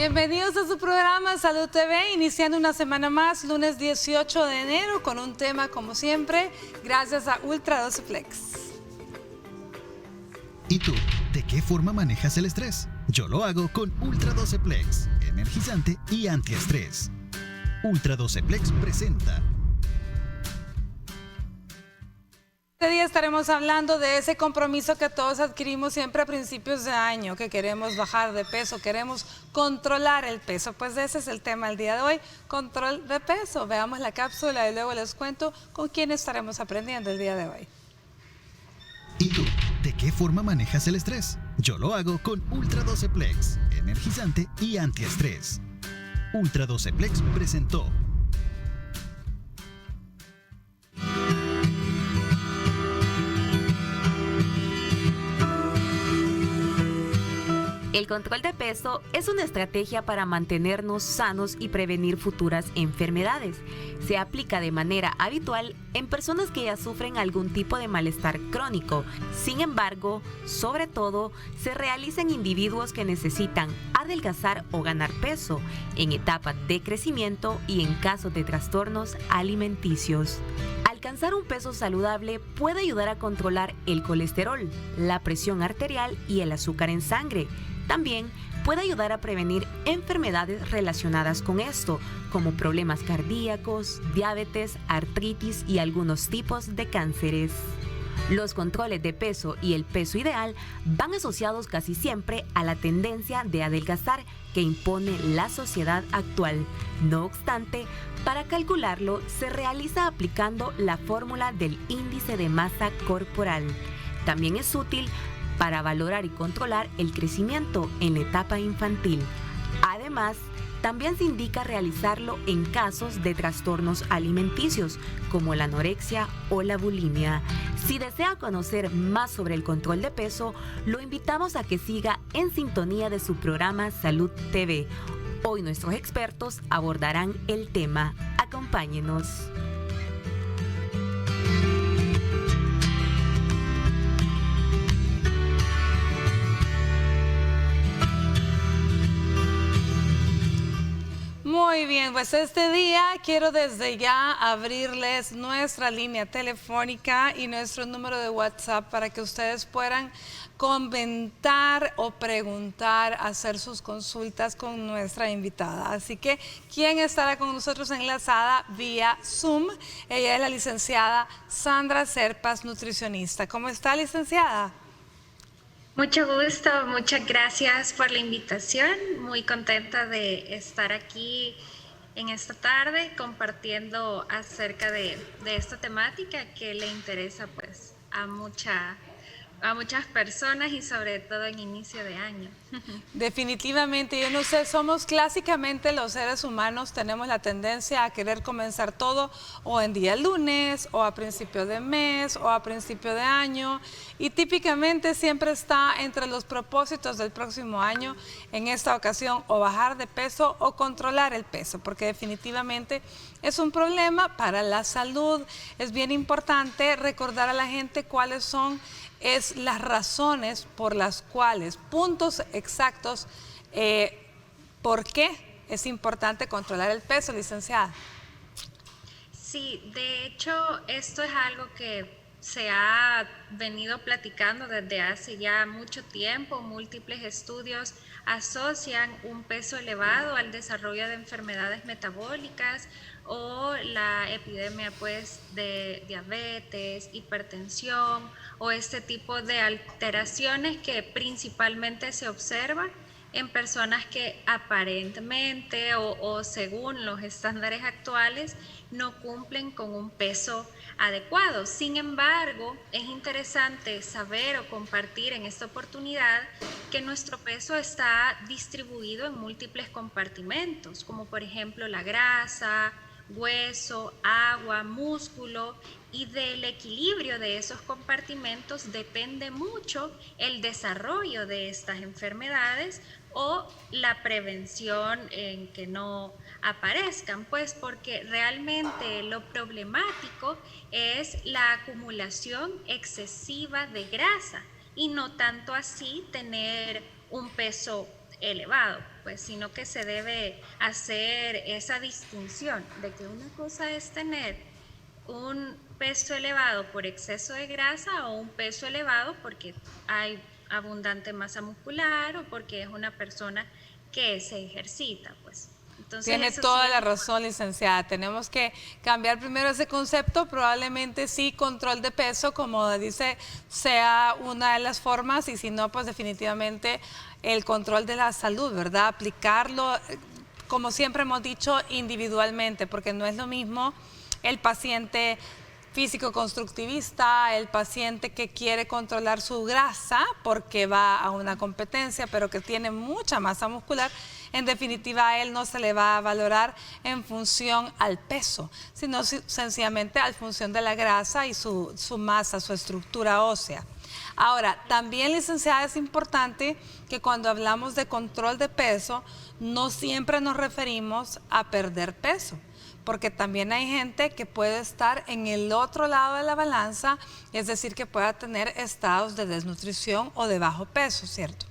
Bienvenidos a su programa Salud TV, iniciando una semana más, lunes 18 de enero, con un tema como siempre, gracias a Ultra 12 Flex. ¿Y tú? ¿De qué forma manejas el estrés? Yo lo hago con Ultra 12 Plex, energizante y antiestrés. Ultra 12 Plex presenta. Este día estaremos hablando de ese compromiso que todos adquirimos siempre a principios de año, que queremos bajar de peso, queremos controlar el peso. Pues ese es el tema del día de hoy, control de peso. Veamos la cápsula y luego les cuento con quién estaremos aprendiendo el día de hoy. ¿Y tú? ¿De qué forma manejas el estrés? Yo lo hago con Ultra 12 Plex, energizante y antiestrés. Ultra 12 Plex presentó. El control de peso es una estrategia para mantenernos sanos y prevenir futuras enfermedades. Se aplica de manera habitual en personas que ya sufren algún tipo de malestar crónico. Sin embargo, sobre todo, se realiza en individuos que necesitan adelgazar o ganar peso, en etapas de crecimiento y en casos de trastornos alimenticios. Alcanzar un peso saludable puede ayudar a controlar el colesterol, la presión arterial y el azúcar en sangre. También puede ayudar a prevenir enfermedades relacionadas con esto, como problemas cardíacos, diabetes, artritis y algunos tipos de cánceres. Los controles de peso y el peso ideal van asociados casi siempre a la tendencia de adelgazar que impone la sociedad actual. No obstante, para calcularlo se realiza aplicando la fórmula del índice de masa corporal. También es útil para valorar y controlar el crecimiento en la etapa infantil. Además, también se indica realizarlo en casos de trastornos alimenticios, como la anorexia o la bulimia. Si desea conocer más sobre el control de peso, lo invitamos a que siga en sintonía de su programa Salud TV. Hoy nuestros expertos abordarán el tema. Acompáñenos. Muy bien, pues este día quiero desde ya abrirles nuestra línea telefónica y nuestro número de WhatsApp para que ustedes puedan comentar o preguntar, hacer sus consultas con nuestra invitada. Así que, ¿quién estará con nosotros enlazada vía Zoom? Ella es la licenciada Sandra Serpas, nutricionista. ¿Cómo está, licenciada? Mucho gusto, muchas gracias por la invitación. Muy contenta de estar aquí en esta tarde compartiendo acerca de esta temática que le interesa pues a muchas personas y sobre todo en inicio de año. Definitivamente, yo no sé, somos clásicamente los seres humanos, tenemos la tendencia a querer comenzar todo o en día lunes, o a principio de mes, o a principio de año, y típicamente siempre está entre los propósitos del próximo año, en esta ocasión, o bajar de peso o controlar el peso, porque definitivamente es un problema para la salud. Es bien importante recordar a la gente cuáles son las razones por las cuales, puntos exactos, por qué es importante controlar el peso, licenciada. Sí, de hecho, esto es algo que se ha venido platicando desde hace ya mucho tiempo. Múltiples estudios asocian un peso elevado al desarrollo de enfermedades metabólicas o la epidemia pues de diabetes, hipertensión o este tipo de alteraciones que principalmente se observan en personas que aparentemente o según los estándares actuales no cumplen con un peso adecuado. Sin embargo, es interesante saber o compartir en esta oportunidad que nuestro peso está distribuido en múltiples compartimentos, como por ejemplo la grasa, hueso, agua, músculo, y del equilibrio de esos compartimentos depende mucho el desarrollo de estas enfermedades o la prevención en que no aparezcan, pues porque realmente lo problemático es la acumulación excesiva de grasa y no tanto así tener un peso elevado, pues, sino que se debe hacer esa distinción de que una cosa es tener un peso elevado por exceso de grasa o un peso elevado porque hay abundante masa muscular o porque es una persona que se ejercita, pues. Entonces, tiene eso toda sí la razón, licenciada. Tenemos que cambiar primero ese concepto. Probablemente sí, control de peso, como dice, sea una de las formas, y si no, pues definitivamente el control de la salud, ¿verdad? Aplicarlo, como siempre hemos dicho, individualmente, porque no es lo mismo el paciente físico-constructivista, el paciente que quiere controlar su grasa porque va a una competencia, pero que tiene mucha masa muscular. En definitiva, a él no se le va a valorar en función al peso, sino sencillamente en función de la grasa y su masa, su estructura ósea. Ahora, también, licenciada, es importante que cuando hablamos de control de peso, no siempre nos referimos a perder peso, porque también hay gente que puede estar en el otro lado de la balanza, es decir, que pueda tener estados de desnutrición o de bajo peso, ¿cierto?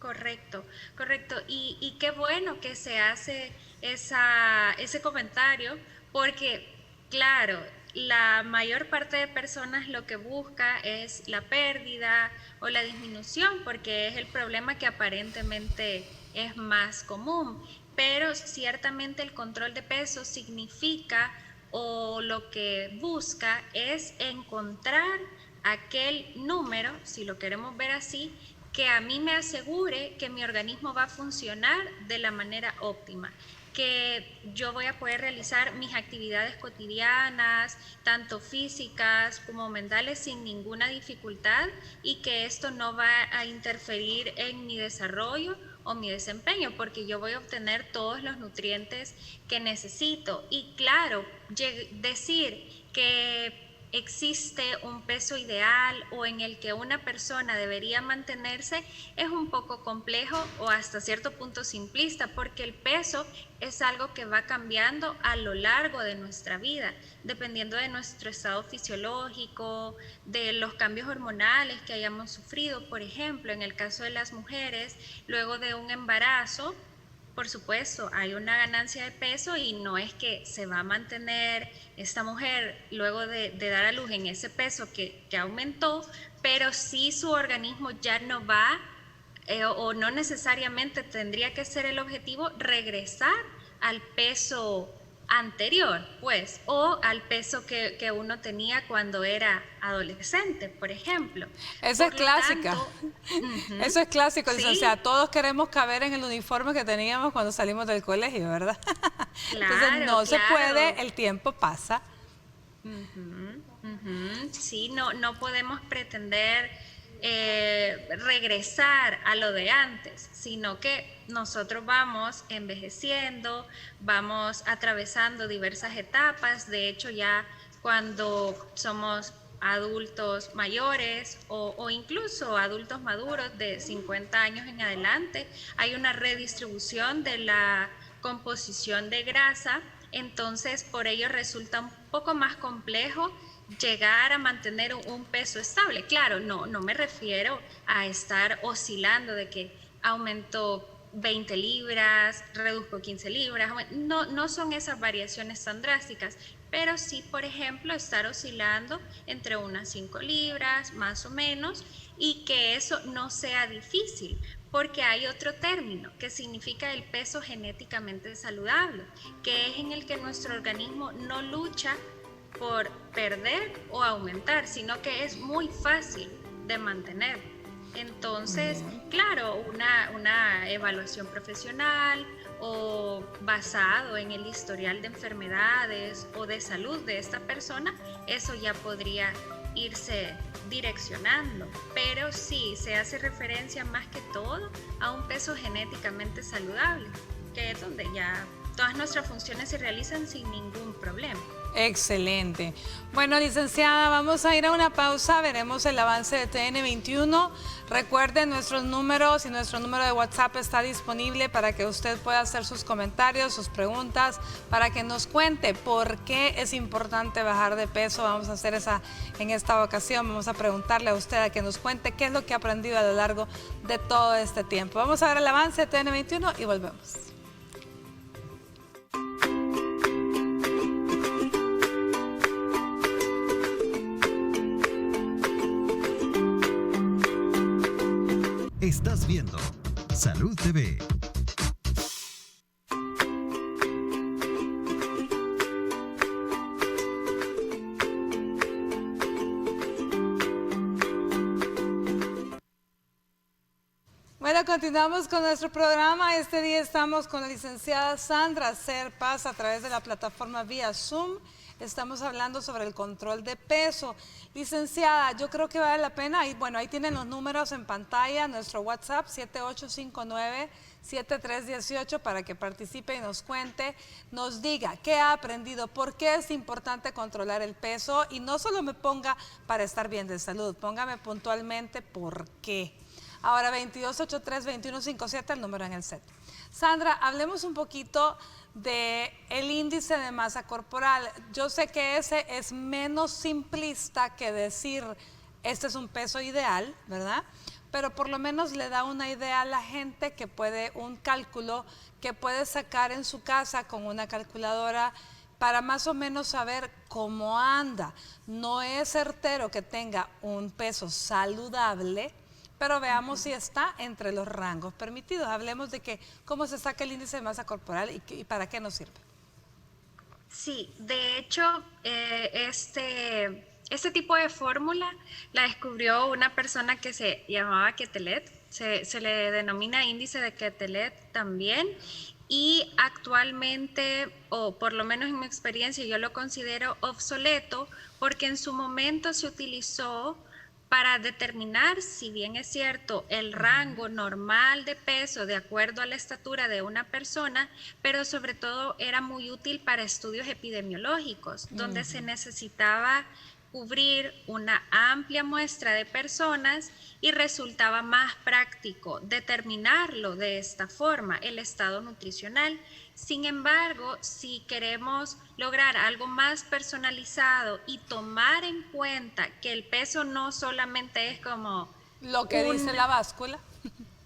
correcto, correcto. Y qué bueno que se hace ese comentario, porque, claro, la mayor parte de personas lo que busca es la pérdida o la disminución, porque es el problema que aparentemente es más común. Pero ciertamente el control de peso significa, o lo que busca es encontrar aquel número, si lo queremos ver así, que a mí me asegure que mi organismo va a funcionar de la manera óptima, que yo voy a poder realizar mis actividades cotidianas, tanto físicas como mentales, sin ninguna dificultad, y que esto no va a interferir en mi desarrollo o mi desempeño, porque yo voy a obtener todos los nutrientes que necesito. Y claro, decir que existe un peso ideal o en el que una persona debería mantenerse es un poco complejo o hasta cierto punto simplista, porque el peso es algo que va cambiando a lo largo de nuestra vida, dependiendo de nuestro estado fisiológico, de los cambios hormonales que hayamos sufrido. Por ejemplo, en el caso de las mujeres, luego de un embarazo, por supuesto, hay una ganancia de peso y no es que se va a mantener esta mujer luego de dar a luz en ese peso que aumentó, pero sí su organismo ya no va o no necesariamente tendría que ser el objetivo regresar al peso anterior, pues, o al peso que uno tenía cuando era adolescente, por ejemplo. Eso es clásica. Eso es clásico, Sí. licenciada. Todos queremos caber en el uniforme que teníamos cuando salimos del colegio, ¿verdad? Entonces no se puede, el tiempo pasa. Sí, no podemos pretender regresar a lo de antes, sino que nosotros vamos envejeciendo, vamos atravesando diversas etapas. De hecho, ya cuando somos adultos mayores o incluso adultos maduros de 50 años en adelante, hay una redistribución de la composición de grasa. Entonces, por ello resulta un poco más complejo llegar a mantener un peso estable. Claro, no me refiero a estar oscilando de que aumentó 20 libras, reduzco 15 libras, no son esas variaciones tan drásticas, pero sí, por ejemplo, estar oscilando entre unas 5 libras, más o menos, y que eso no sea difícil, porque hay otro término que significa el peso genéticamente saludable, que es en el que nuestro organismo no lucha por perder o aumentar, sino que es muy fácil de mantener. Entonces, claro, una evaluación profesional o basado en el historial de enfermedades o de salud de esta persona, eso ya podría irse direccionando, pero sí se hace referencia más que todo a un peso genéticamente saludable, que es donde ya todas nuestras funciones se realizan sin ningún problema. Excelente. Bueno, licenciada, vamos a ir a una pausa, veremos el avance de TN21. Recuerden nuestros números y nuestro número de WhatsApp está disponible para que usted pueda hacer sus comentarios, sus preguntas, para que nos cuente por qué es importante bajar de peso. Vamos a hacer esa en esta ocasión. Vamos a preguntarle a usted a que nos cuente qué es lo que ha aprendido a lo largo de todo este tiempo. Vamos a ver el avance de TN21 y volvemos. Estás viendo Salud TV. Bueno, continuamos con nuestro programa. Este día estamos con la licenciada Sandra Serpas a través de la plataforma vía Zoom. Estamos hablando sobre el control de peso. Licenciada, yo creo que vale la pena, y bueno, ahí tienen los números en pantalla, nuestro WhatsApp 7859-7318 para que participe y nos cuente, nos diga qué ha aprendido, por qué es importante controlar el peso y no solo me ponga para estar bien de salud, póngame puntualmente por qué. Ahora 2283-2157, el número en el set. Sandra, hablemos un poquito del índice de masa corporal. Yo sé que ese es menos simplista que decir este es un peso ideal, ¿verdad? Pero por lo menos le da una idea a la gente que puede, un cálculo que puede sacar en su casa con una calculadora para más o menos saber cómo anda. No es certero que tenga un peso saludable, pero veamos si está entre los rangos permitidos. Hablemos de que cómo se saca el índice de masa corporal y para qué nos sirve. Sí, de hecho, este tipo de fórmula la descubrió una persona que se llamaba Quetelet, se le denomina índice de Quetelet también, y actualmente, o por lo menos en mi experiencia, yo lo considero obsoleto porque en su momento se utilizó para determinar, si bien es cierto, el rango normal de peso de acuerdo a la estatura de una persona, pero sobre todo era muy útil para estudios epidemiológicos, donde se necesitaba cubrir una amplia muestra de personas y resultaba más práctico determinarlo de esta forma, el estado nutricional. Sin embargo, si queremos lograr algo más personalizado y tomar en cuenta que el peso no solamente es como lo que dice la báscula,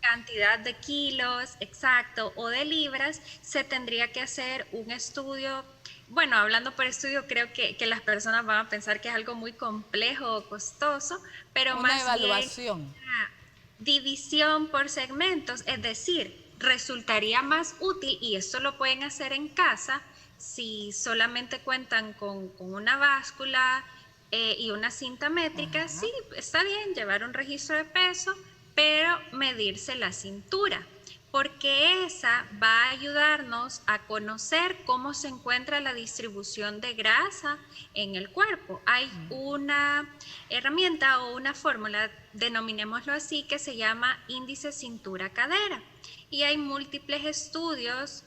cantidad de kilos, exacto, o de libras, se tendría que hacer un estudio. Bueno, hablando por estudio, creo que las personas van a pensar que es algo muy complejo o costoso, pero una más evaluación. bien una división por segmentos, es decir, resultaría más útil, y esto lo pueden hacer en casa, si solamente cuentan con una báscula y una cinta métrica. Sí, está bien llevar un registro de peso, pero medirse la cintura, porque esa va a ayudarnos a conocer cómo se encuentra la distribución de grasa en el cuerpo. Hay una herramienta o una fórmula, denominémoslo así, que se llama índice cintura-cadera. Y hay múltiples estudios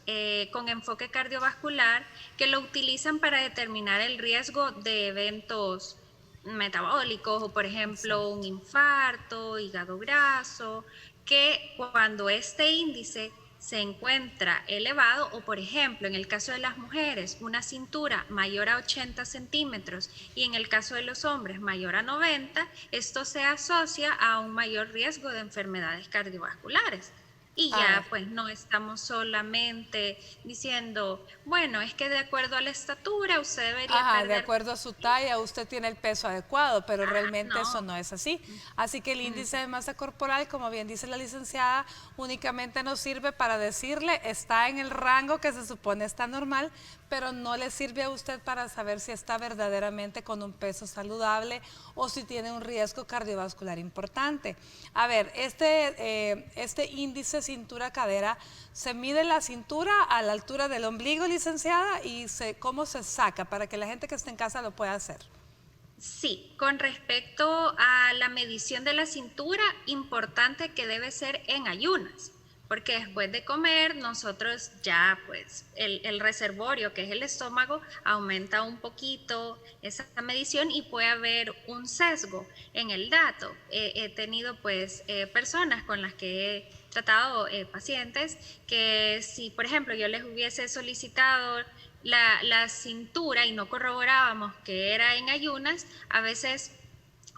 con enfoque cardiovascular que lo utilizan para determinar el riesgo de eventos metabólicos, o por ejemplo un infarto, hígado graso, que cuando este índice se encuentra elevado, o por ejemplo en el caso de las mujeres una cintura mayor a 80 centímetros y en el caso de los hombres mayor a 90, esto se asocia a un mayor riesgo de enfermedades cardiovasculares. Y ya pues no estamos solamente diciendo, bueno, es que de acuerdo a la estatura usted debería perder... de acuerdo a su talla usted tiene el peso adecuado, pero realmente eso no es así. Así que el índice de masa corporal, como bien dice la licenciada, únicamente nos sirve para decirle está en el rango que se supone está normal, pero no le sirve a usted para saber si está verdaderamente con un peso saludable o si tiene un riesgo cardiovascular importante. A ver, este índice cintura-cadera, ¿se mide la cintura a la altura del ombligo, licenciada? ¿Y cómo se saca para que la gente que esté en casa lo pueda hacer? Sí, con respecto a la medición de la cintura, importante que debe ser en ayunas. porque después de comer nosotros ya pues el reservorio, que es el estómago, aumenta un poquito esa medición y puede haber un sesgo en el dato. He tenido pues personas con las que he tratado, pacientes, que si por ejemplo yo les hubiese solicitado la cintura y no corroborábamos que era en ayunas, a veces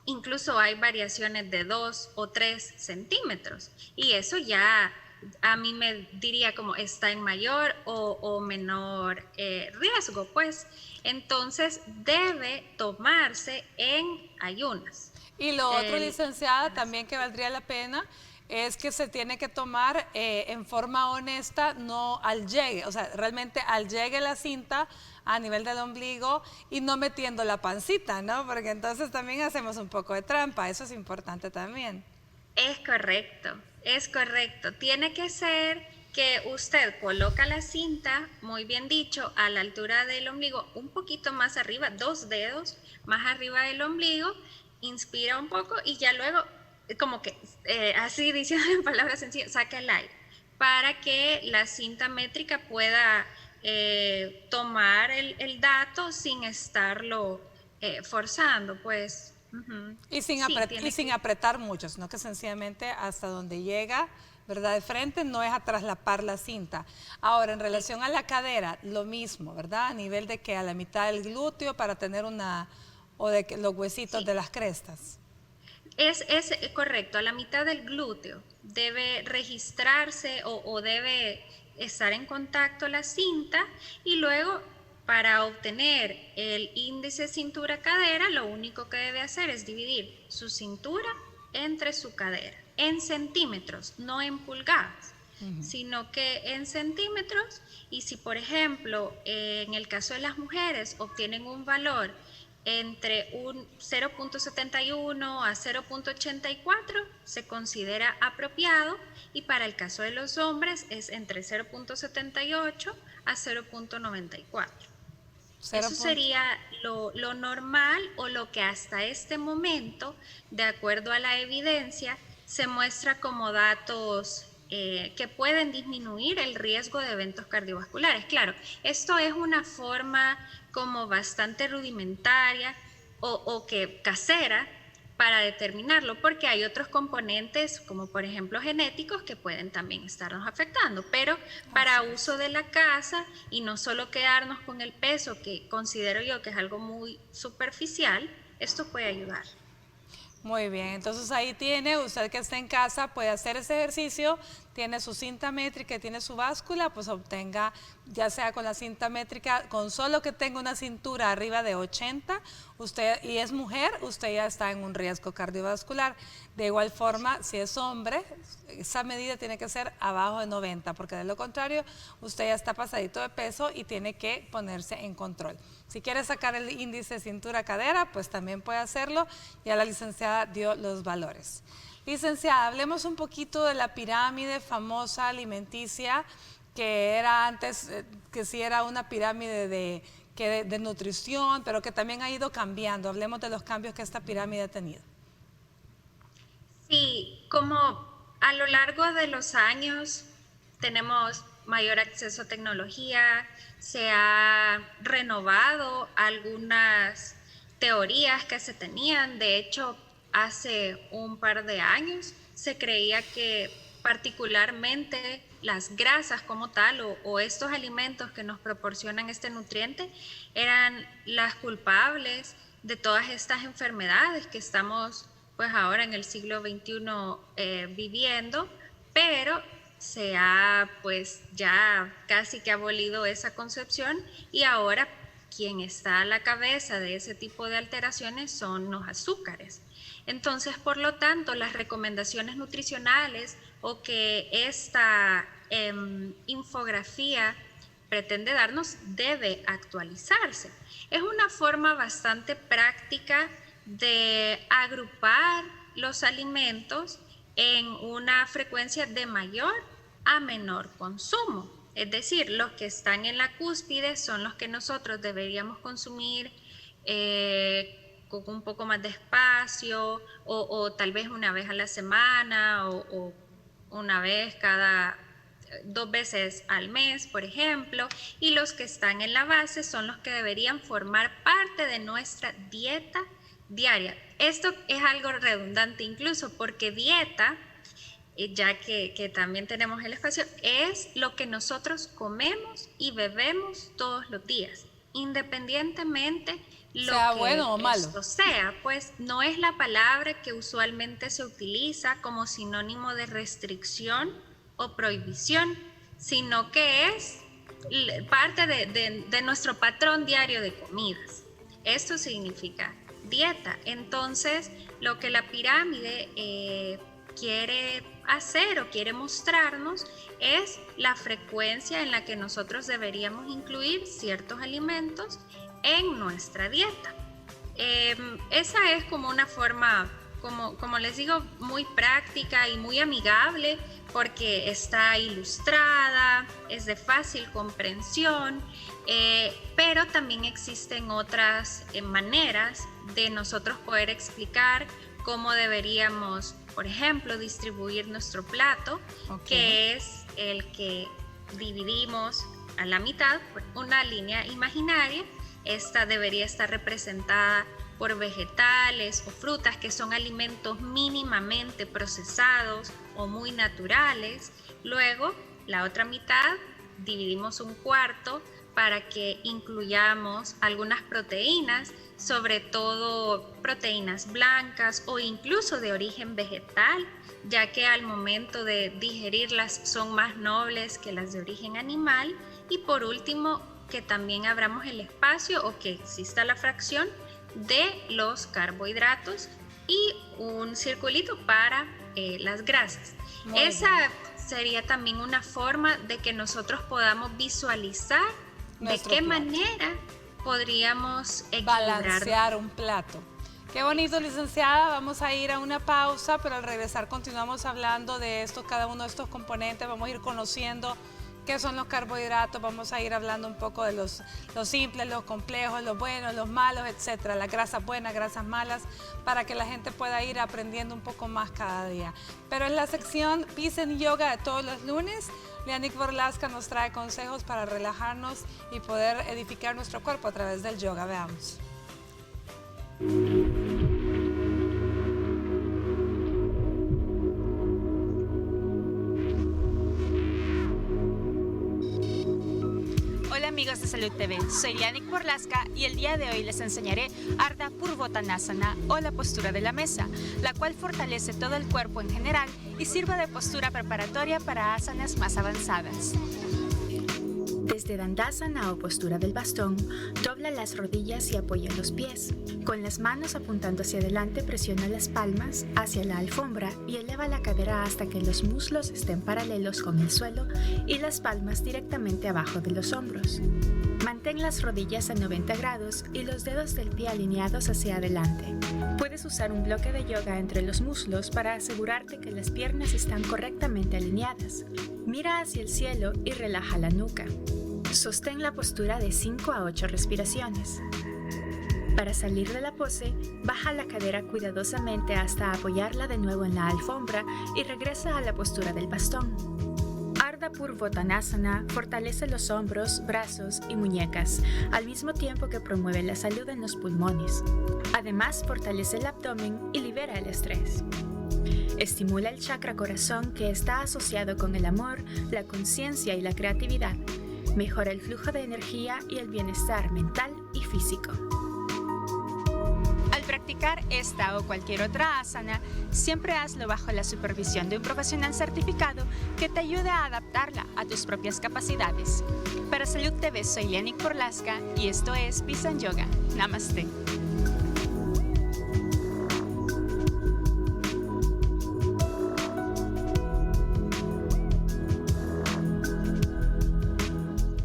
incluso hay variaciones de 2 o 3 centímetros y eso ya a mí me diría como está en mayor o menor riesgo, pues entonces debe tomarse en ayunas. Y lo otro, licenciada, también que valdría la pena es que se tiene que tomar en forma honesta, no al llegue, o sea, realmente al llegue la cinta a nivel del ombligo y no metiendo la pancita, ¿no? Porque entonces también hacemos un poco de trampa, eso es importante también. Es correcto, es correcto. Tiene que ser que usted coloca la cinta, muy bien dicho, a la altura del ombligo, un poquito más arriba, 2 dedos más arriba del ombligo, inspira un poco y ya luego, como que así diciendo en palabras sencillas, saca el aire para que la cinta métrica pueda tomar el dato sin estarlo forzando, pues. Y sin, Sí, y sin apretar mucho, sino que sencillamente hasta donde llega, ¿verdad? De frente, no es a traslapar la cinta. Ahora, en relación a la cadera, lo mismo, ¿verdad? A nivel de que a la mitad del glúteo para tener una, o de que los huesitos de las crestas. Es correcto, a la mitad del glúteo debe registrarse o debe estar en contacto la cinta y luego para obtener el índice cintura-cadera lo único que debe hacer es dividir su cintura entre su cadera en centímetros, no en pulgadas, sino que en centímetros. Y si por ejemplo en el caso de las mujeres obtienen un valor entre un 0.71 a 0.84 se considera apropiado y para el caso de los hombres es entre 0.78 a 0.94. Eso sería lo normal o lo que hasta este momento, de acuerdo a la evidencia, se muestra como datos que pueden disminuir el riesgo de eventos cardiovasculares. Claro, esto es una forma como bastante rudimentaria o que casera para determinarlo, porque hay otros componentes, como por ejemplo genéticos, que pueden también estarnos afectando, pero para uso de la casa y no solo quedarnos con el peso, que considero yo que es algo muy superficial, esto puede ayudar. Muy bien, entonces ahí tiene, usted que está en casa puede hacer ese ejercicio, tiene su cinta métrica, tiene su báscula, pues obtenga, ya sea con la cinta métrica, con solo que tenga una cintura arriba de 80, usted, y es mujer, usted ya está en un riesgo cardiovascular. De igual forma, si es hombre, esa medida tiene que ser abajo de 90, porque de lo contrario, usted ya está pasadito de peso y tiene que ponerse en control. Si quiere sacar el índice cintura-cadera, pues también puede hacerlo. Ya la licenciada dio los valores. Licenciada, hablemos un poquito de la pirámide famosa alimenticia, que era antes, que sí era una pirámide de nutrición, pero que también ha ido cambiando. Hablemos de los cambios que esta pirámide ha tenido. Sí, como a lo largo de los años tenemos mayor acceso a tecnología, se ha renovado algunas teorías que se tenían. De hecho, hace un par de años se creía que particularmente las grasas como tal o estos alimentos que nos proporcionan este nutriente eran las culpables de todas estas enfermedades que estamos pues ahora en el siglo XXI viviendo, pero se ha pues ya casi que abolido esa concepción y ahora quien está a la cabeza de ese tipo de alteraciones son los azúcares. Entonces, por lo tanto, las recomendaciones nutricionales o que esta infografía pretende darnos debe actualizarse. Es una forma bastante práctica de agrupar los alimentos en una frecuencia de mayor a menor consumo. Es decir, los que están en la cúspide son los que nosotros deberíamos consumir con un poco más de espacio o tal vez una vez a la semana o una vez cada 2 veces al mes, por ejemplo, y los que están en la base son los que deberían formar parte de nuestra dieta diaria. Esto es algo redundante incluso porque dieta, ya que también tenemos el espacio, es lo que nosotros comemos y bebemos todos los días, independientemente lo sea que bueno o malo. esto sea, pues no es la palabra que usualmente se utiliza como sinónimo de restricción o prohibición, sino que es parte de nuestro patrón diario de comidas. Esto significa dieta. Entonces, lo que la pirámide quiere hacer o quiere mostrarnos es la frecuencia en la que nosotros deberíamos incluir ciertos alimentos en nuestra dieta. Esa es como una forma, como les digo, muy práctica y muy amigable porque está ilustrada, es de fácil comprensión, pero también existen otras maneras de nosotros poder explicar cómo deberíamos, por ejemplo, distribuir nuestro plato, que es el que dividimos a la mitad por una línea imaginaria. Esta debería estar representada por vegetales o frutas que son alimentos mínimamente procesados o muy naturales. Luego, la otra mitad dividimos un cuarto para que incluyamos algunas proteínas, sobre todo proteínas blancas o incluso de origen vegetal, ya que al momento de digerirlas son más nobles que las de origen animal. Y por último, que también abramos el espacio o que exista la fracción de los carbohidratos y un circulito para las grasas. Esa sería también una forma de que nosotros podamos visualizar nuestro de qué plato. manera podríamos equilibrar. Balancear un plato. Qué bonito, licenciada. Vamos a ir a una pausa, pero al regresar continuamos hablando de esto, cada uno de estos componentes. Vamos a ir conociendo qué son los carbohidratos, vamos a ir hablando un poco de los simples, los complejos, los buenos, los malos, etcétera, las grasas buenas, grasas malas, para que la gente pueda ir aprendiendo un poco más cada día. Pero en la sección Peace and Yoga de todos los lunes, Lianik Borlaska nos trae consejos para relajarnos y poder edificar nuestro cuerpo a través del yoga. Veamos. Hola amigos de Salud TV, soy Lianik Borlaska y el día de hoy les enseñaré Ardha Purvottanasana o la postura de la mesa, la cual fortalece todo el cuerpo en general y sirve de postura preparatoria para asanas más avanzadas. Desde Dandasana o postura del bastón, dobla las rodillas y apoya los pies. Con las manos apuntando hacia adelante, presiona las palmas hacia la alfombra y eleva la cadera hasta que los muslos estén paralelos con el suelo y las palmas directamente abajo de los hombros. Mantén las rodillas a 90 grados y los dedos del pie alineados hacia adelante. Puedes usar un bloque de yoga entre los muslos para asegurarte que las piernas están correctamente alineadas. Mira hacia el cielo y relaja la nuca. Sostén la postura de 5 a 8 respiraciones. Para salir de la pose, baja la cadera cuidadosamente hasta apoyarla de nuevo en la alfombra y regresa a la postura del bastón. Ardha Purvottanasana fortalece los hombros, brazos y muñecas, al mismo tiempo que promueve la salud en los pulmones. Además, fortalece el abdomen y libera el estrés. Estimula el chakra corazón, que está asociado con el amor, la conciencia y la creatividad. Mejora el flujo de energía y el bienestar mental y físico. Al practicar esta o cualquier otra asana, siempre hazlo bajo la supervisión de un profesional certificado que te ayude a adaptarla a tus propias capacidades. Para Salud TV soy Lianik Borlaska y esto es Peace and Yoga. Namaste.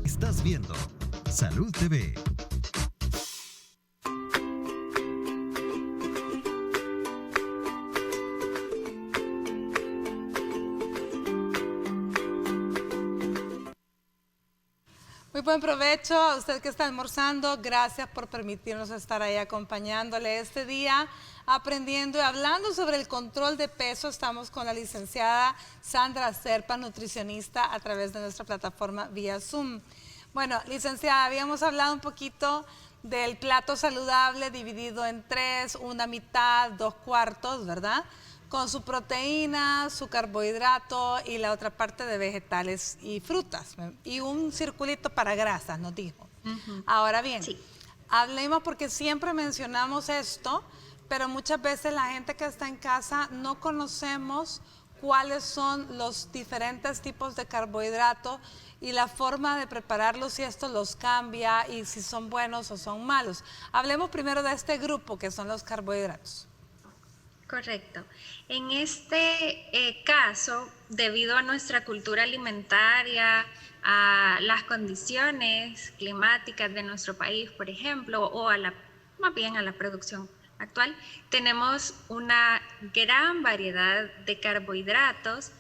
Estás viendo Salud TV. Muy buen provecho a usted que está almorzando. Gracias por permitirnos estar ahí acompañándole este día, aprendiendo y hablando sobre el control de peso. Estamos con la licenciada Sandra Serpa, nutricionista, a través de nuestra plataforma vía Zoom. Bueno, licenciada, habíamos hablado un poquito del plato saludable dividido en 3, una mitad, 2/4, ¿verdad? Con su proteína, su carbohidrato y la otra parte de vegetales y frutas. Y un circulito para grasas, nos dijo. Ahora bien, Sí. hablemos porque siempre mencionamos esto, pero muchas veces la gente que está en casa no conocemos cuáles son los diferentes tipos de carbohidratos y la forma de prepararlos, si esto los cambia y si son buenos o son malos. Hablemos primero de este grupo que son los carbohidratos. Correcto. En este caso, debido a nuestra cultura alimentaria, a las condiciones climáticas de nuestro país, por ejemplo, o más bien a la producción actual, tenemos una gran variedad de carbohidratos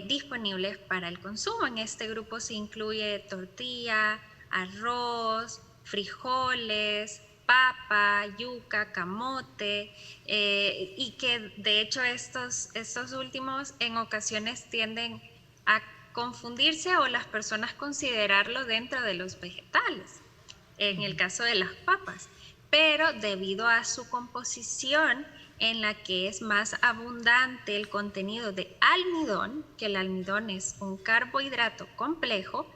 disponibles para el consumo. En este grupo se incluye tortilla, arroz, frijoles, papa, yuca, camote, y que de hecho estos últimos en ocasiones tienden a confundirse o las personas considerarlo dentro de los vegetales, en el caso de las papas, pero debido a su composición en la que es más abundante el contenido de almidón, que el almidón es un carbohidrato complejo,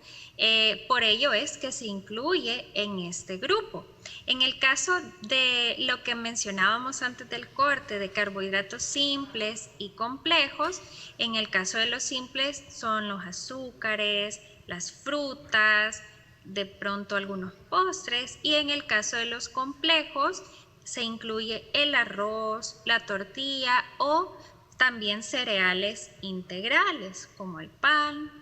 por ello es que se incluye en este grupo. En el caso de lo que mencionábamos antes del corte, de carbohidratos simples y complejos, en el caso de los simples son los azúcares, las frutas, de pronto algunos postres, y en el caso de los complejos se incluye el arroz, la tortilla o también cereales integrales como el pan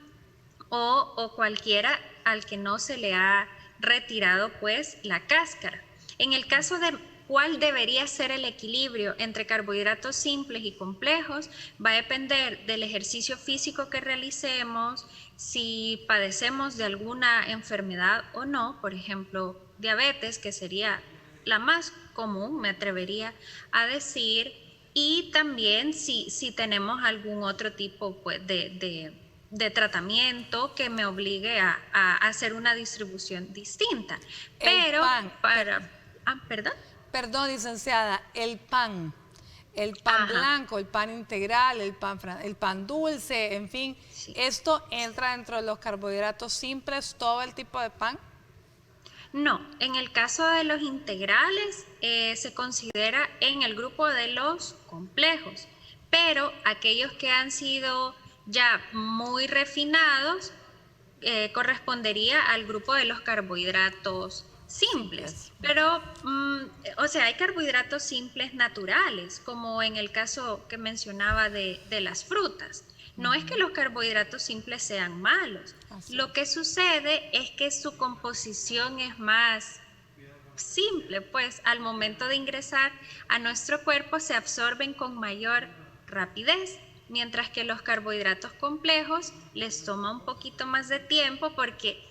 o cualquiera al que no se le ha retirado pues la cáscara. En el caso de cuál debería ser el equilibrio entre carbohidratos simples y complejos, va a depender del ejercicio físico que realicemos, si padecemos de alguna enfermedad o no, por ejemplo, diabetes, que sería la más común, me atrevería a decir, y también si tenemos algún otro tipo pues, de tratamiento que me obligue a hacer una distribución distinta. Pero ¿perdón? Perdón, licenciada, el pan blanco, el pan integral, el pan dulce, en fin, Sí. ¿esto entra dentro de los carbohidratos simples, todo el tipo de pan? No, en el caso de los integrales se considera en el grupo de los complejos, pero aquellos que han sido ya muy refinados correspondería al grupo de los carbohidratos simples. Pero, o sea, hay carbohidratos simples naturales, como en el caso que mencionaba de las frutas. No es que los carbohidratos simples sean malos. Lo que sucede es que su composición es más simple, pues al momento de ingresar a nuestro cuerpo se absorben con mayor rapidez, mientras que los carbohidratos complejos les toma un poquito más de tiempo porque,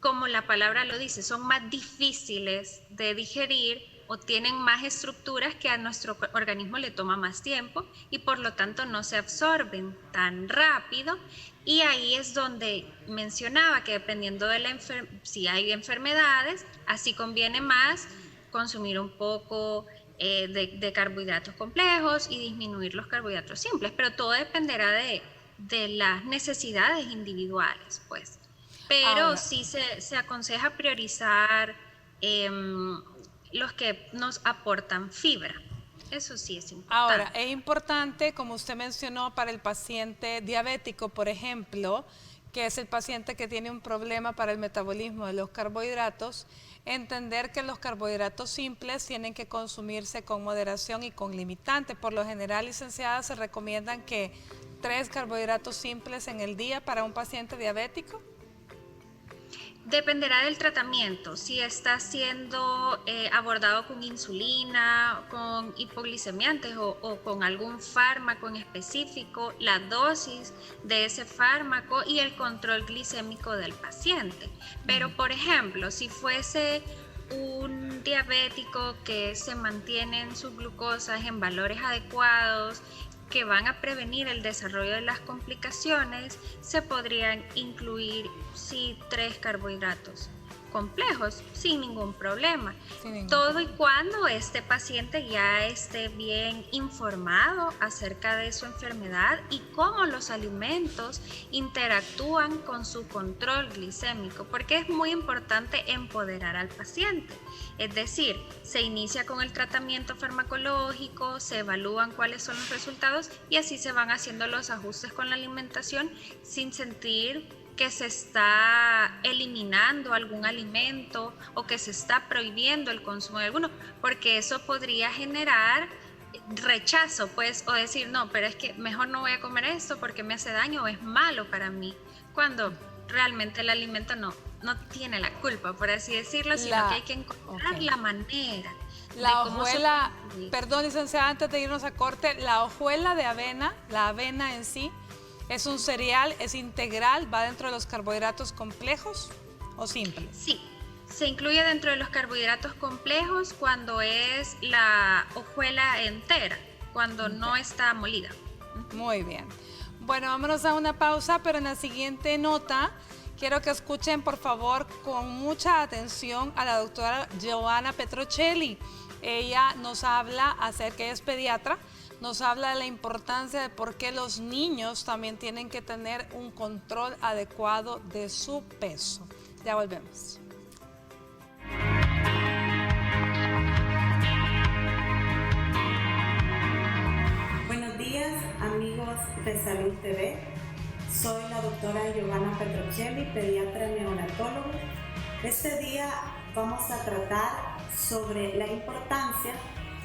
como la palabra lo dice, son más difíciles de digerir o tienen más estructuras que a nuestro organismo le toma más tiempo y por lo tanto no se absorben tan rápido. Y ahí es donde mencionaba que dependiendo de si hay enfermedades, así conviene más consumir un poco de carbohidratos complejos y disminuir los carbohidratos simples, pero todo dependerá de las necesidades individuales, pues. Pero sí se aconseja priorizar los que nos aportan fibra. Eso sí es importante. Ahora, es importante, como usted mencionó, para el paciente diabético, por ejemplo, que es el paciente que tiene un problema para el metabolismo de los carbohidratos, entender que los carbohidratos simples tienen que consumirse con moderación y con limitantes. Por lo general, licenciada, se recomiendan que 3 carbohidratos simples en el día para un paciente diabético. Dependerá del tratamiento, si está siendo abordado con insulina, con hipoglicemiantes o con algún fármaco en específico, la dosis de ese fármaco y el control glicémico del paciente. Pero, por ejemplo, si fuese un diabético que se mantienen sus glucosas en valores adecuados, que van a prevenir el desarrollo de las complicaciones, se podrían incluir, sí, 3 carbohidratos complejos sin ningún problema. Todo y cuando este paciente ya esté bien informado acerca de su enfermedad y cómo los alimentos interactúan con su control glicémico, porque es muy importante empoderar al paciente. Es decir, se inicia con el tratamiento farmacológico, se evalúan cuáles son los resultados y así se van haciendo los ajustes con la alimentación sin sentir que se está eliminando algún alimento o que se está prohibiendo el consumo de alguno, porque eso podría generar rechazo, pues, o decir, no, pero es que mejor no voy a comer esto porque me hace daño o es malo para mí, cuando realmente el alimento no tiene la culpa, por así decirlo, sino que hay que encontrar la manera. La hojuela, perdón, licenciada, antes de irnos a corte, la hojuela de avena, la avena en sí, ¿es un cereal, es integral, va dentro de los carbohidratos complejos o simples? Sí, se incluye dentro de los carbohidratos complejos cuando es la hojuela entera, cuando no está molida. Muy bien. Bueno, vámonos a una pausa, pero en la siguiente nota quiero que escuchen, por favor, con mucha atención a la doctora Giovanna Petrocelli. Ella nos habla acerca, ella es pediatra, nos habla de la importancia de por qué los niños también tienen que tener un control adecuado de su peso. Ya volvemos. Buenos días, amigos de Salud TV. Soy la doctora Giovanna Petrocelli, pediatra neonatólogo. Este día vamos a tratar sobre la importancia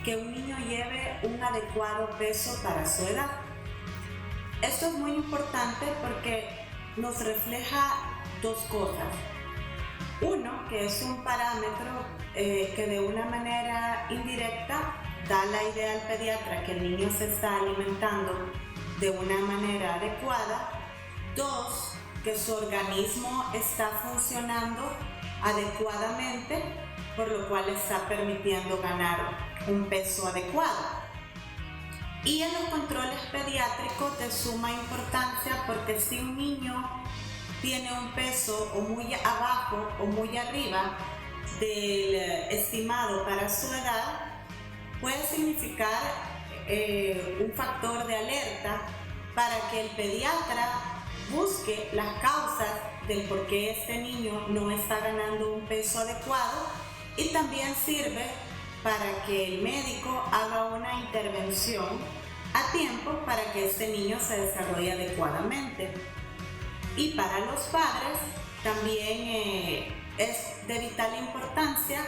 que un niño lleve un adecuado peso para su edad. Esto es muy importante porque nos refleja dos cosas. Uno, que es un parámetro que de una manera indirecta da la idea al pediatra que el niño se está alimentando de una manera adecuada. Dos, que su organismo está funcionando adecuadamente, por lo cual está permitiendo ganar un peso adecuado. Y en los controles pediátricos de suma importancia, porque si un niño tiene un peso o muy abajo o muy arriba del estimado para su edad, puede significar un factor de alerta para que el pediatra busque las causas del por qué este niño no está ganando un peso adecuado, y también sirve para que el médico haga una intervención a tiempo para que este niño se desarrolle adecuadamente. Y para los padres también es de vital importancia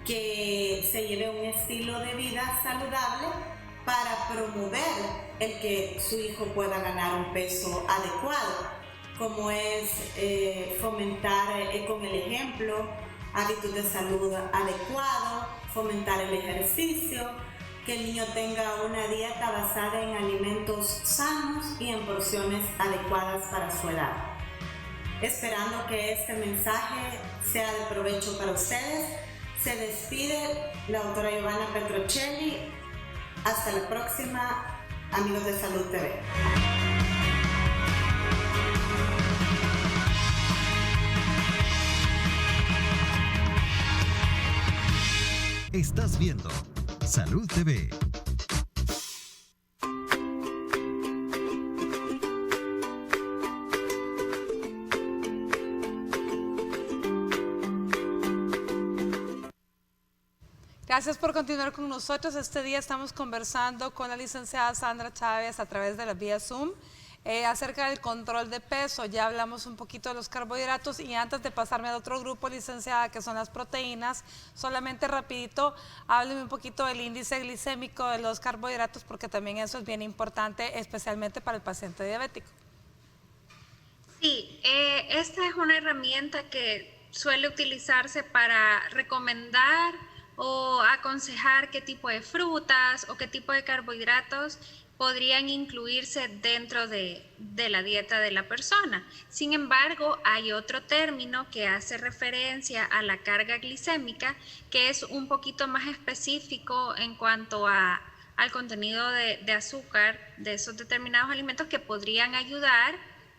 que se lleve un estilo de vida saludable para promover el que su hijo pueda ganar un peso adecuado, como es fomentar con el ejemplo hábitos de salud adecuados, fomentar el ejercicio, que el niño tenga una dieta basada en alimentos sanos y en porciones adecuadas para su edad. Esperando que este mensaje sea de provecho para ustedes, se despide la doctora Giovanna Petrocelli. Hasta la próxima, amigos de Salud TV. Estás viendo Salud TV. Gracias por continuar con nosotros. Este día estamos conversando con la licenciada Sandra Chávez a través de la vía Zoom acerca del control de peso. Ya hablamos un poquito de los carbohidratos y antes de pasarme al otro grupo, licenciada, que son las proteínas, solamente rapidito, hábleme un poquito del índice glicémico de los carbohidratos, porque también eso es bien importante, especialmente para el paciente diabético. Sí, esta es una herramienta que suele utilizarse para recomendar o aconsejar qué tipo de frutas o qué tipo de carbohidratos podrían incluirse dentro de la dieta de la persona. Sin embargo, hay otro término que hace referencia a la carga glicémica, que es un poquito más específico en cuanto al contenido de azúcar de esos determinados alimentos, que podrían ayudar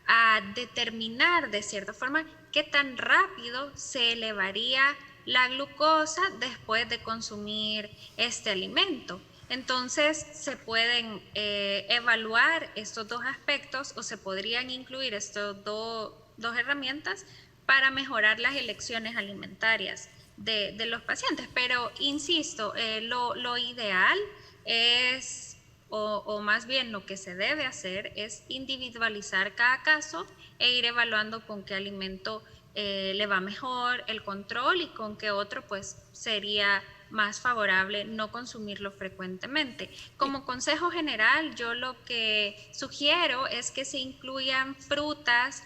a determinar de cierta forma qué tan rápido se elevaría la glucosa después de consumir este alimento. Entonces se pueden evaluar estos dos aspectos, o se podrían incluir estas dos herramientas para mejorar las elecciones alimentarias de los pacientes. Pero insisto, lo ideal es, o más bien lo que se debe hacer, es individualizar cada caso e ir evaluando con qué alimento le va mejor el control y con qué otro pues sería más favorable no consumirlo frecuentemente. Como consejo general, yo lo que sugiero es que se incluyan frutas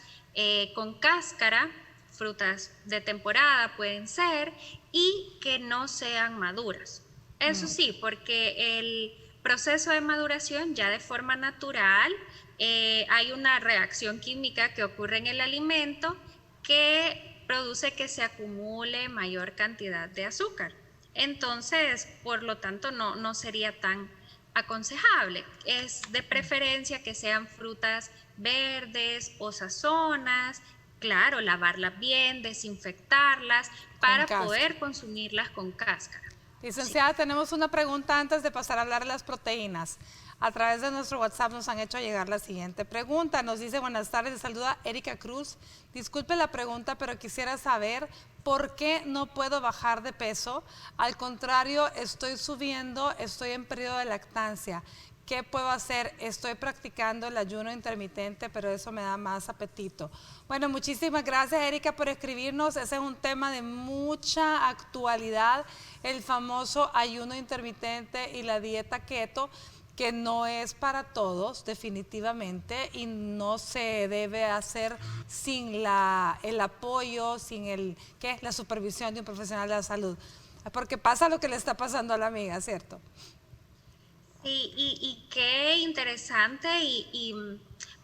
con cáscara, frutas de temporada pueden ser, y que no sean maduras. Eso sí, porque el proceso de maduración ya de forma natural, hay una reacción química que ocurre en el alimento que produce que se acumule mayor cantidad de azúcar. Entonces, por lo tanto, no sería tan aconsejable. Es de preferencia que sean frutas verdes o sazonas, claro, lavarlas bien, desinfectarlas para poder consumirlas con cáscara. Licenciada, tenemos una pregunta antes de pasar a hablar de las proteínas. A través de nuestro WhatsApp nos han hecho llegar la siguiente pregunta. Nos dice: buenas tardes, saluda Erika Cruz. Disculpe la pregunta, pero quisiera saber por qué no puedo bajar de peso. Al contrario, estoy subiendo, estoy en periodo de lactancia. ¿Qué puedo hacer? Estoy practicando el ayuno intermitente, pero eso me da más apetito. Bueno, muchísimas gracias, Erika, por escribirnos. Ese es un tema de mucha actualidad, el famoso ayuno intermitente y la dieta keto, que no es para todos definitivamente, y no se debe hacer sin el apoyo, sin la supervisión de un profesional de la salud, porque pasa lo que le está pasando a la amiga, ¿cierto? Sí, y qué interesante y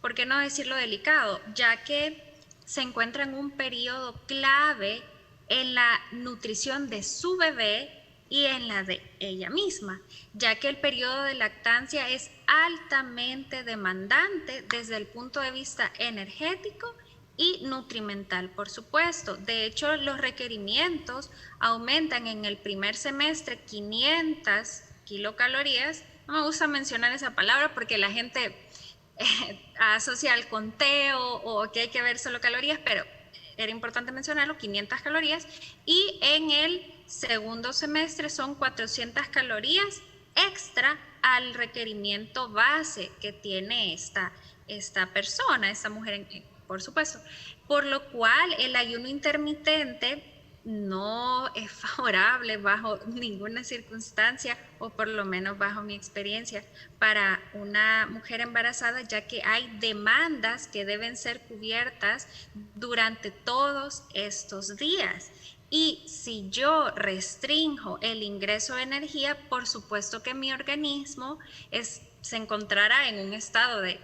por qué no decirlo delicado, ya que se encuentra en un periodo clave en la nutrición de su bebé y en la de ella misma, ya que el periodo de lactancia es altamente demandante desde el punto de vista energético y nutrimental, por supuesto. De hecho, los requerimientos aumentan en el primer semestre 500 kilocalorías. No me gusta mencionar esa palabra porque la gente asocia al conteo o que hay que ver solo calorías, pero era importante mencionarlo, 500 calorías, y en el segundo semestre son 400 calorías extra al requerimiento base que tiene esta persona, esta mujer, por supuesto. Por lo cual el ayuno intermitente no es favorable bajo ninguna circunstancia, o por lo menos bajo mi experiencia, para una mujer embarazada, ya que hay demandas que deben ser cubiertas durante todos estos días. Y si yo restringo el ingreso de energía, por supuesto que mi organismo se encontrará en un estado de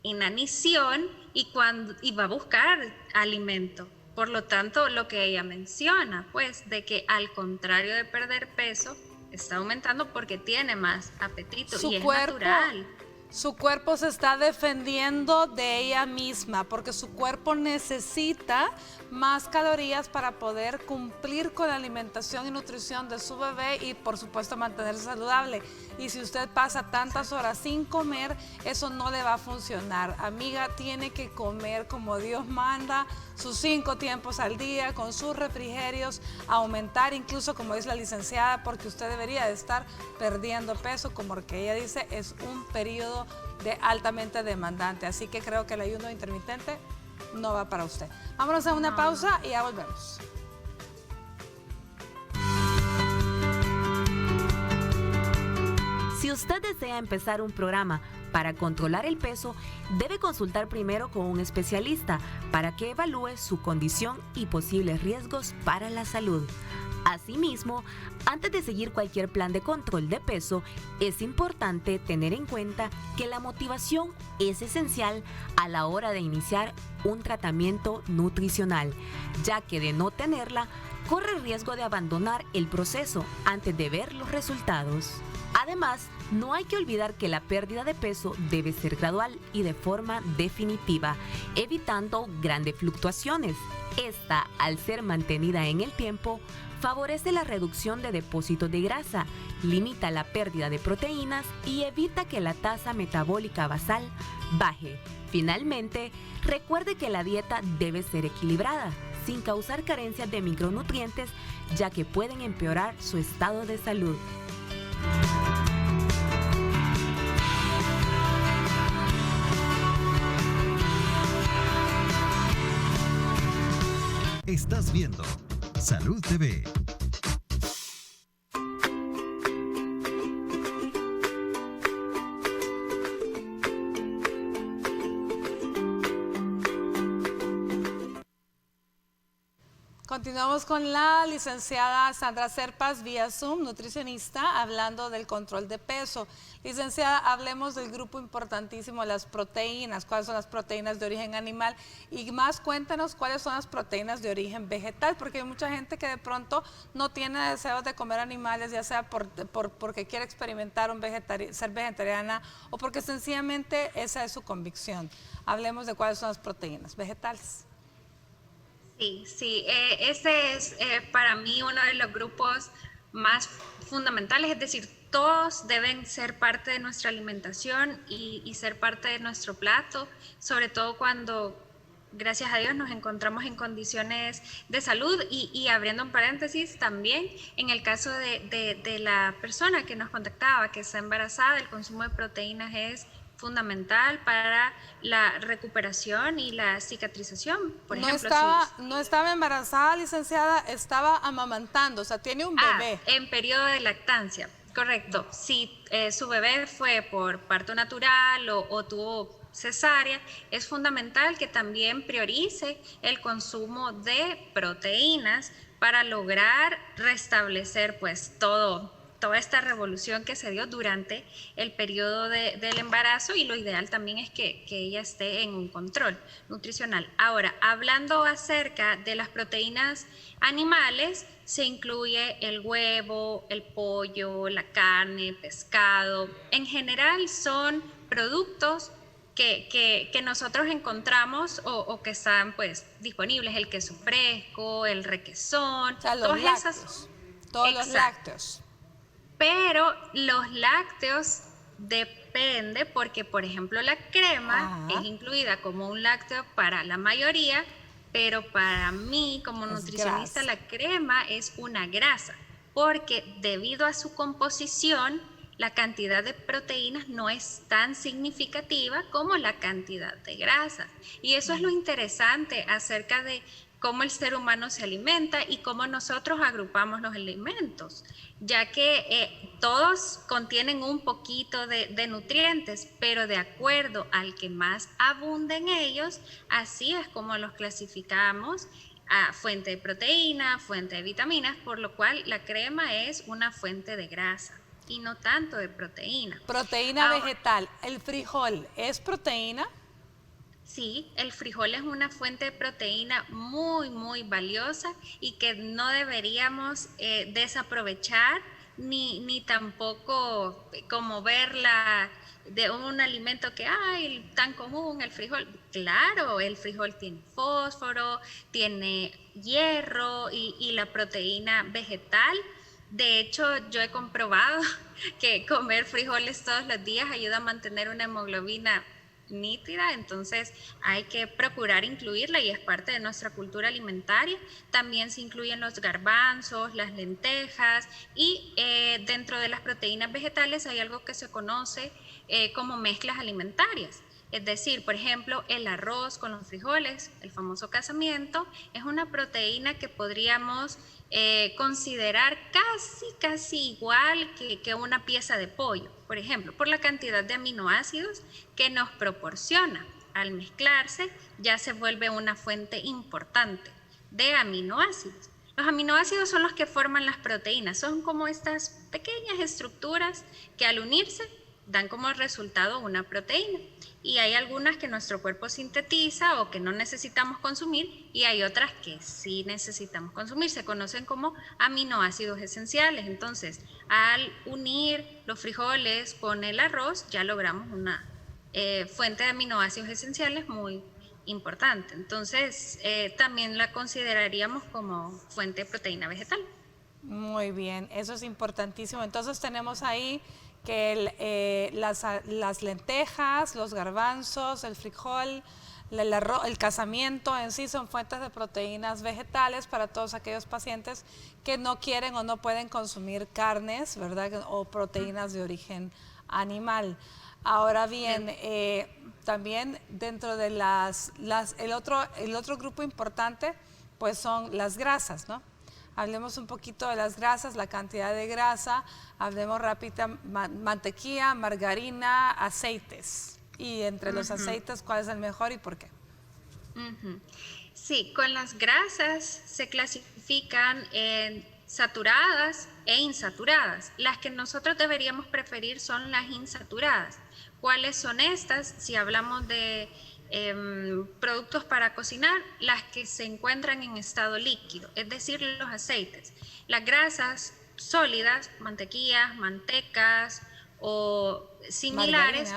inanición y va a buscar alimento. Por lo tanto, lo que ella menciona, pues, de que al contrario de perder peso, está aumentando porque tiene más apetito y es natural. Su cuerpo se está defendiendo de ella misma porque su cuerpo necesita más calorías para poder cumplir con la alimentación y nutrición de su bebé y, por supuesto, mantenerse saludable. Y si usted pasa tantas horas sin comer, eso no le va a funcionar. Amiga, tiene que comer como Dios manda, sus 5 tiempos al día, con sus refrigerios, aumentar incluso, como dice la licenciada, porque usted debería de estar perdiendo peso, como que ella dice, es un periodo de altamente demandante. Así que creo que el ayuno intermitente no va para usted. Vámonos a una pausa y ya volvemos. Si usted desea empezar un programa Para controlar el peso, debe consultar primero con un especialista para que evalúe su condición y posibles riesgos para la salud. Asimismo, antes de seguir cualquier plan de control de peso, es importante tener en cuenta que la motivación es esencial a la hora de iniciar un tratamiento nutricional, ya que de no tenerla, corre el riesgo de abandonar el proceso antes de ver los resultados. Además, no hay que olvidar que la pérdida de peso debe ser gradual y de forma definitiva, evitando grandes fluctuaciones. Esta, al ser mantenida en el tiempo, favorece la reducción de depósitos de grasa, limita la pérdida de proteínas y evita que la tasa metabólica basal baje. Finalmente, recuerde que la dieta debe ser equilibrada, sin causar carencias de micronutrientes, ya que pueden empeorar su estado de salud. Estás viendo Salud TV. Continuamos con la licenciada Sandra Serpas vía Zoom, nutricionista, hablando del control de peso. Licenciada, hablemos del grupo importantísimo, las proteínas. ¿Cuáles son las proteínas de origen animal? Y más, cuéntanos cuáles son las proteínas de origen vegetal, porque hay mucha gente que de pronto no tiene deseos de comer animales, ya sea porque quiere experimentar ser vegetariana o porque sencillamente esa es su convicción. Hablemos de cuáles son las proteínas vegetales. Sí, ese es para mí uno de los grupos más fundamentales, es decir, todos deben ser parte de nuestra alimentación y ser parte de nuestro plato, sobre todo cuando, gracias a Dios, nos encontramos en condiciones de salud y abriendo un paréntesis también, en el caso de la persona que nos contactaba, que está embarazada, el consumo de proteínas es fundamental para la recuperación y la cicatrización. Por ejemplo, no estaba embarazada, licenciada, estaba amamantando, o sea, tiene un bebé. En periodo de lactancia, correcto. Si su bebé fue por parto natural o tuvo cesárea, es fundamental que también priorice el consumo de proteínas para lograr restablecer pues toda esta revolución que se dio durante el periodo del embarazo, y lo ideal también es que ella esté en un control nutricional. Ahora, hablando acerca de las proteínas animales, se incluye el huevo, el pollo, la carne, pescado. En general son productos que nosotros encontramos o que están pues disponibles, el queso fresco, el requesón, o sea, los lácteos. Pero los lácteos depende porque, por ejemplo, la crema es incluida como un lácteo para la mayoría, pero para mí como nutricionista la crema es una grasa, porque debido a su composición la cantidad de proteínas no es tan significativa como la cantidad de grasa. Y eso es lo interesante acerca de cómo el ser humano se alimenta y cómo nosotros agrupamos los alimentos, ya que todos contienen un poquito de nutrientes, pero de acuerdo al que más abunde en ellos, así es como los clasificamos a fuente de proteína, fuente de vitaminas, por lo cual la crema es una fuente de grasa y no tanto de proteína. Proteína vegetal, ¿el frijol es proteína? Sí, el frijol es una fuente de proteína muy, muy valiosa y que no deberíamos desaprovechar ni tampoco como verla de un alimento que hay tan común, el frijol. Claro, el frijol tiene fósforo, tiene hierro y la proteína vegetal. De hecho, yo he comprobado que comer frijoles todos los días ayuda a mantener una hemoglobina nítida, entonces hay que procurar incluirla y es parte de nuestra cultura alimentaria. También se incluyen los garbanzos, las lentejas y dentro de las proteínas vegetales hay algo que se conoce como mezclas alimentarias. Es decir, por ejemplo, el arroz con los frijoles, el famoso casamiento, es una proteína que podríamos considerar casi igual que una pieza de pollo, por ejemplo, por la cantidad de aminoácidos que nos proporciona. Al mezclarse, ya se vuelve una fuente importante de aminoácidos. Los aminoácidos son los que forman las proteínas, son como estas pequeñas estructuras que al unirse dan como resultado una proteína. Y hay algunas que nuestro cuerpo sintetiza o que no necesitamos consumir, y hay otras que sí necesitamos consumir. Se conocen como aminoácidos esenciales. Entonces, al unir los frijoles con el arroz, ya logramos una fuente de aminoácidos esenciales muy importante. Entonces, también la consideraríamos como fuente de proteína vegetal. Muy bien, eso es importantísimo. Entonces tenemos ahí que las lentejas, los garbanzos, el frijol, el arroz, el casamiento en sí son fuentes de proteínas vegetales para todos aquellos pacientes que no quieren o no pueden consumir carnes, ¿verdad? O proteínas de origen animal. Ahora bien, también dentro de el otro grupo importante, pues son las grasas, ¿no? Hablemos un poquito de las grasas, la cantidad de grasa, hablemos rápida, mantequilla, margarina, aceites. Y entre los aceites, ¿cuál es el mejor y por qué? Sí, con las grasas se clasifican en saturadas e insaturadas. Las que nosotros deberíamos preferir son las insaturadas. ¿Cuáles son estas? Si hablamos de productos para cocinar, las que se encuentran en estado líquido, es decir, los aceites. Las grasas sólidas, mantequillas, mantecas o similares,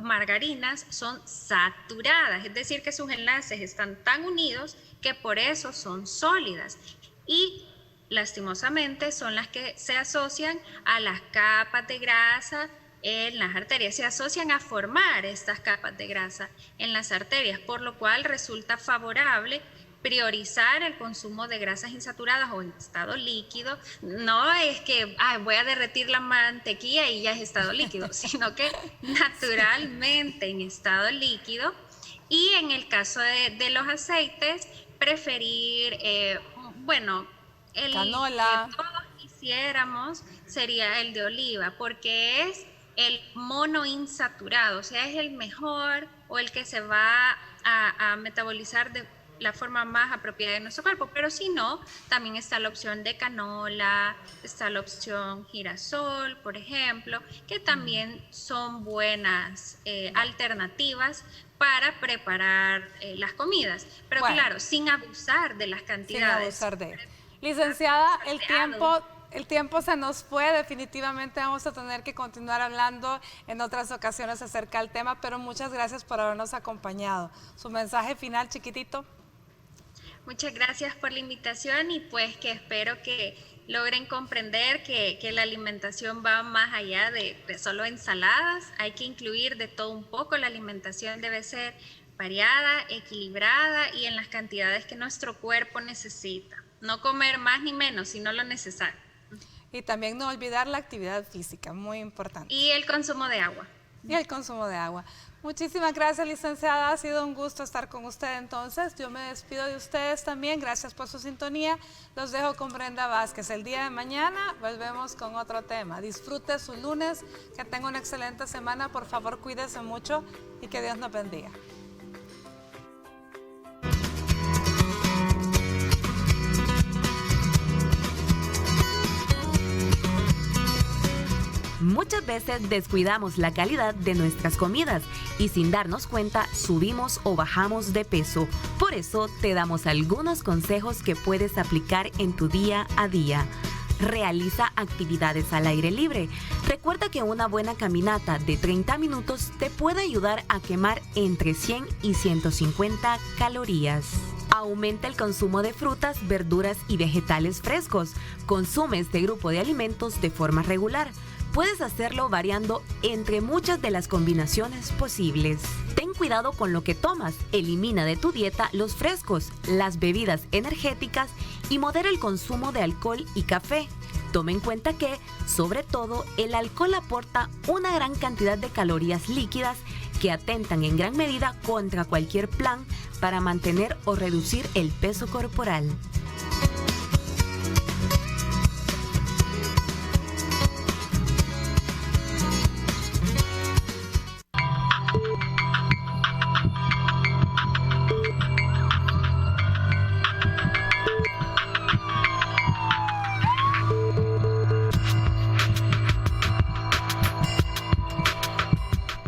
margarinas son saturadas, es decir, que sus enlaces están tan unidos que por eso son sólidas, y lastimosamente son las que se asocian a las capas de grasa en las arterias, se asocian a formar estas capas de grasa en las arterias, por lo cual resulta favorable priorizar el consumo de grasas insaturadas o en estado líquido. No es que voy a derretir la mantequilla y ya es estado líquido, sino que naturalmente en estado líquido. Y en el caso de los aceites, preferir, el canola, que todos quisiéramos sería el de oliva, porque es el monoinsaturado, o sea, es el mejor o el que se va a metabolizar de la forma más apropiada de nuestro cuerpo. Pero si no, también está la opción de canola, está la opción girasol, por ejemplo, que también son buenas alternativas para preparar las comidas. Pero bueno, claro, sin abusar de las cantidades. Sin abusar de. Licenciada, el tiempo se nos fue, definitivamente vamos a tener que continuar hablando en otras ocasiones acerca del tema, pero muchas gracias por habernos acompañado. Su mensaje final, chiquitito. Muchas gracias por la invitación, y pues que espero que logren comprender que la alimentación va más allá de solo ensaladas. Hay que incluir de todo un poco. La alimentación debe ser variada, equilibrada y en las cantidades que nuestro cuerpo necesita. No comer más ni menos, sino lo necesario. Y también no olvidar la actividad física, muy importante. Y el consumo de agua. Y el consumo de agua. Muchísimas gracias, licenciada. Ha sido un gusto estar con usted. Entonces, yo me despido de ustedes también. Gracias por su sintonía. Los dejo con Brenda Vázquez. El día de mañana volvemos con otro tema. Disfrute su lunes. Que tenga una excelente semana. Por favor, cuídese mucho y que Dios nos bendiga. Muchas veces descuidamos la calidad de nuestras comidas y sin darnos cuenta subimos o bajamos de peso. Por eso te damos algunos consejos que puedes aplicar en tu día a día. Realiza actividades al aire libre. Recuerda que una buena caminata de 30 minutos te puede ayudar a quemar entre 100 y 150 calorías. Aumenta el consumo de frutas, verduras y vegetales frescos. Consume este grupo de alimentos de forma regular. Puedes hacerlo variando entre muchas de las combinaciones posibles. Ten cuidado con lo que tomas. Elimina de tu dieta los frescos, las bebidas energéticas y modera el consumo de alcohol y café. Toma en cuenta que, sobre todo, el alcohol aporta una gran cantidad de calorías líquidas que atentan en gran medida contra cualquier plan para mantener o reducir el peso corporal.